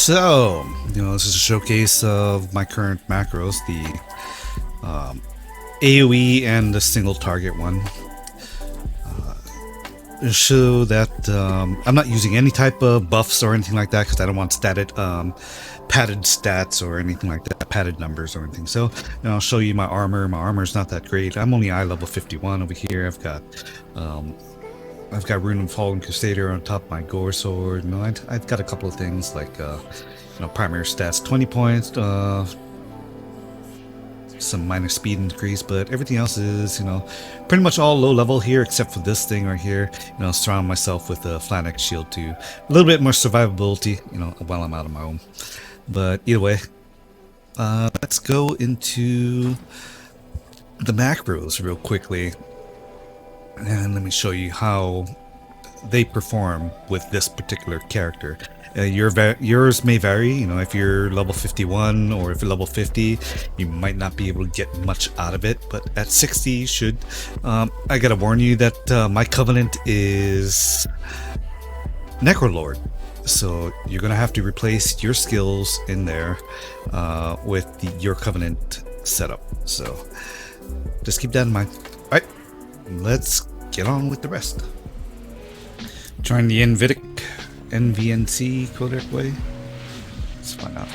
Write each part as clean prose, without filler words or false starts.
So, this is a showcase of my current macros, the AoE and the single target one. Show that I'm not using any type of buffs or anything like that because I don't want padded stats or anything like that, padded numbers or anything. So, I'll show you my armor. My armor's not that great. I'm only eye level 51 over here. I've got Rune of Fallen Crusader on top of my Gore Sword. I've got a couple of things like, primary stats 20 points, some minor speed increase, but everything else is, pretty much all low level here except for this thing right here. Surround myself with a Flannex shield to a little bit more survivability, while I'm out of my home. But either way, let's go into the macros real quickly. And let me show you how they perform with this particular character. Yours may vary, if you're level 51 or if you're level 50, you might not be able to get much out of it, but at 60 you should. I gotta warn you that my covenant is Necrolord, so you're gonna have to replace your skills in there with your covenant setup, so just keep that in mind. Alright, let's get on with the rest. Trying the NVNC codec way. Let's find out.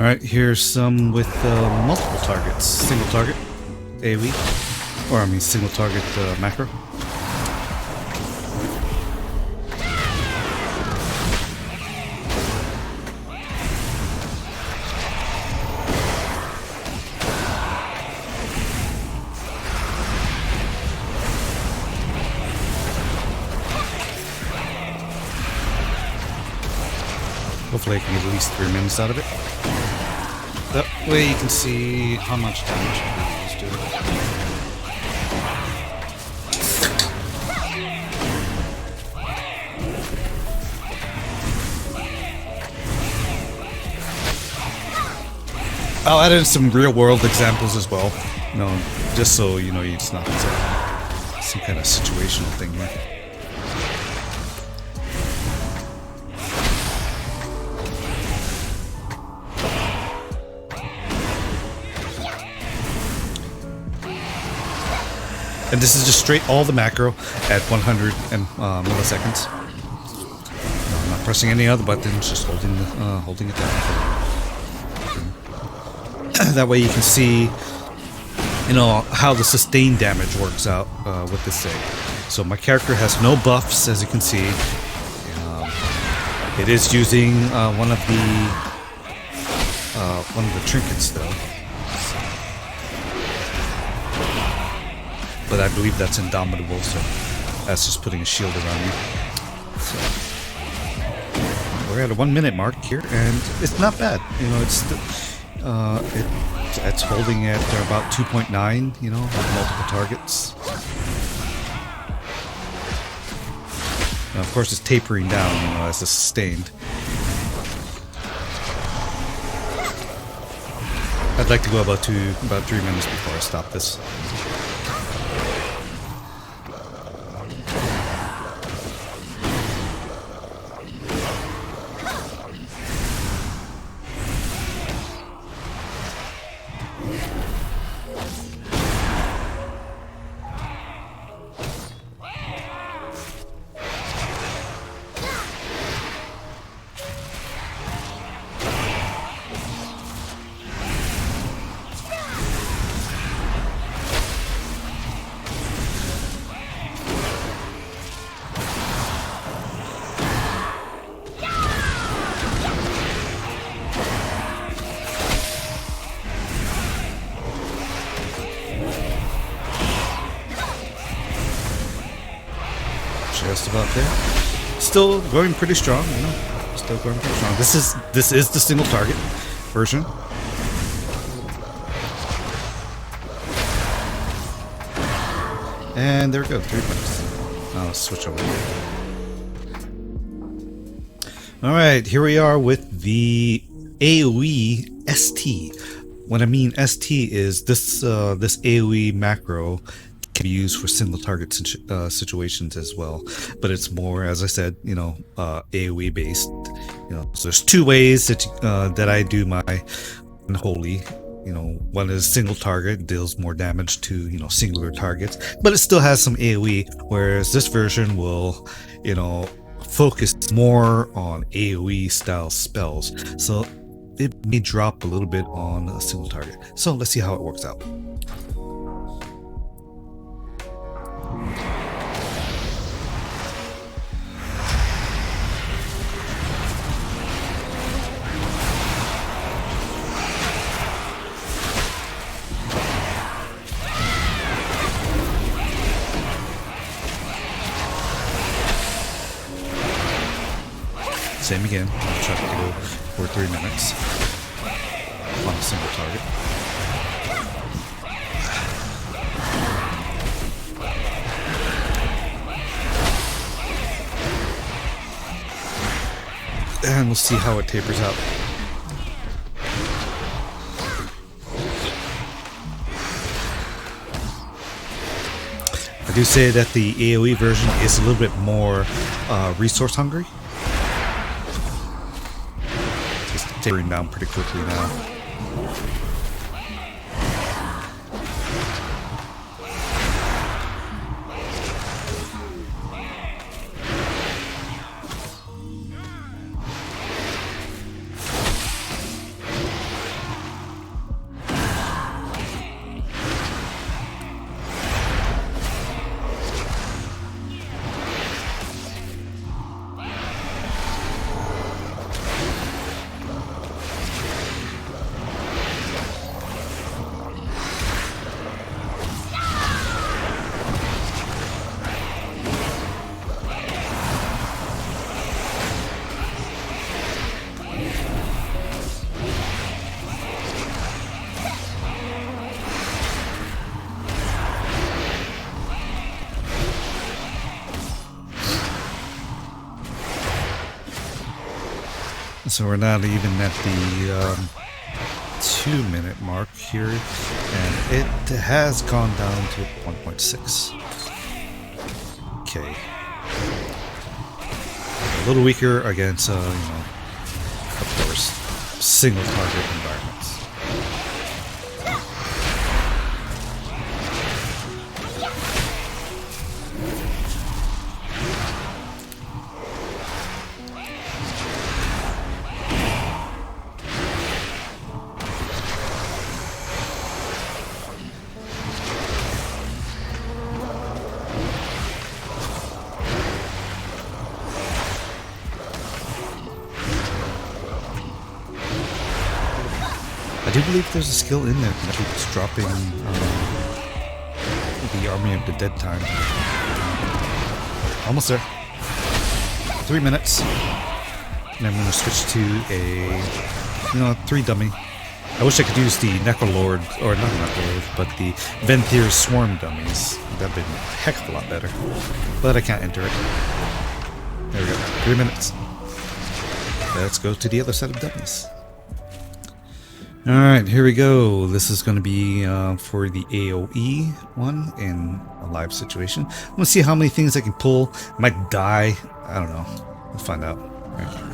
Alright, here's some with multiple targets. Single target, AoE, or I mean single target macro. Hopefully I can get at least 3 minutes out of it. That way you can see how much damage it is doing. I'll add in some real world examples as well. You know, just so you know it's not some kind of situational thing here. And this is just straight all the macro at 100 milliseconds. No, I'm not pressing any other buttons, just holding it down. That way you can see, you know, how the sustained damage works out with this thing. So my character has no buffs, as you can see. It is using one of the trinkets, though. But I believe that's indomitable, so that's just putting a shield around you. So we're at a 1 minute mark here, and it's not bad. You know, it's holding at about 2.9. You know, with multiple targets. Now, of course, it's tapering down. You know, as it's sustained. I'd like to go about 3 minutes before I stop this. Just about there. Still going pretty strong, you know. Still going pretty strong. This is the single target version. And there we go, 3 minutes. Now let's switch over. Alright, here we are with the AoE ST. What I mean ST is this AoE macro can be used for single target situations as well, but it's more, as I said, you know, AoE based. You know, so there's 2 ways that I do my Unholy. You know, one is single target, deals more damage to, you know, singular targets, but it still has some AoE, whereas this version will, you know, focus more on AoE style spells. So it may drop a little bit on a single target. So let's see how it works out. Same again, I'll try to go for 3 minutes on a single target. And we'll see how it tapers out. I do say that the AoE version is a little bit more resource hungry. Tapering down pretty quickly now. So we're not even at the 2-minute mark here, and it has gone down to 1.6. Okay. A little weaker against, you know, of course, single target environments. I do believe there's a skill in there that keeps dropping the Army of the Dead time. Almost there. 3 minutes. And I'm going to switch to a, 3 dummy. I wish I could use the Necrolord, or not Necrolord, but the Venthir Swarm dummies. That'd been a heck of a lot better. But I can't enter it. There we go. 3 minutes. Let's go to the other set of dummies. Alright, here we go. This is going to be for the AoE one in a live situation. I'm going to see how many things I can pull. I might die. I don't know. We'll find out. Right.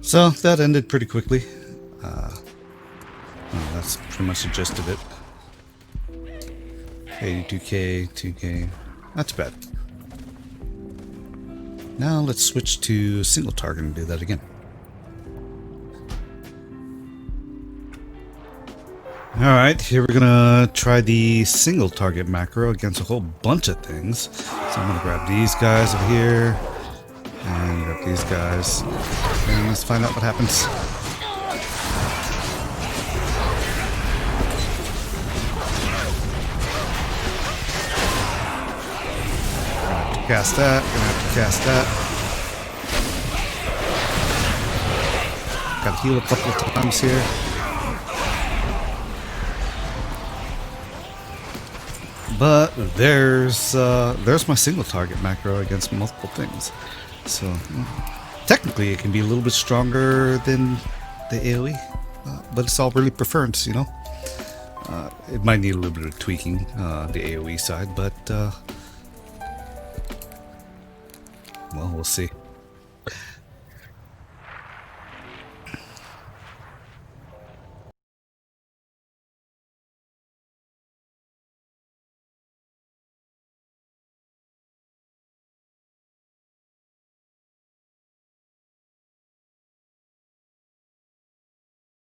So that ended pretty quickly. That's pretty much the gist of it. 82k, 2k, not too bad. Now let's switch to single target and do that again. Alright, here we're gonna try the single target macro against a whole bunch of things. So I'm gonna grab these guys over here. And grab these guys. And let's find out what happens. Gonna have to cast that. Gonna have to cast that. Gotta heal a couple of times here. But there's my single target macro against multiple things. So technically it can be a little bit stronger than the AoE, but it's all really preference, you know. It might need a little bit of tweaking, the AoE side, but well, we'll see.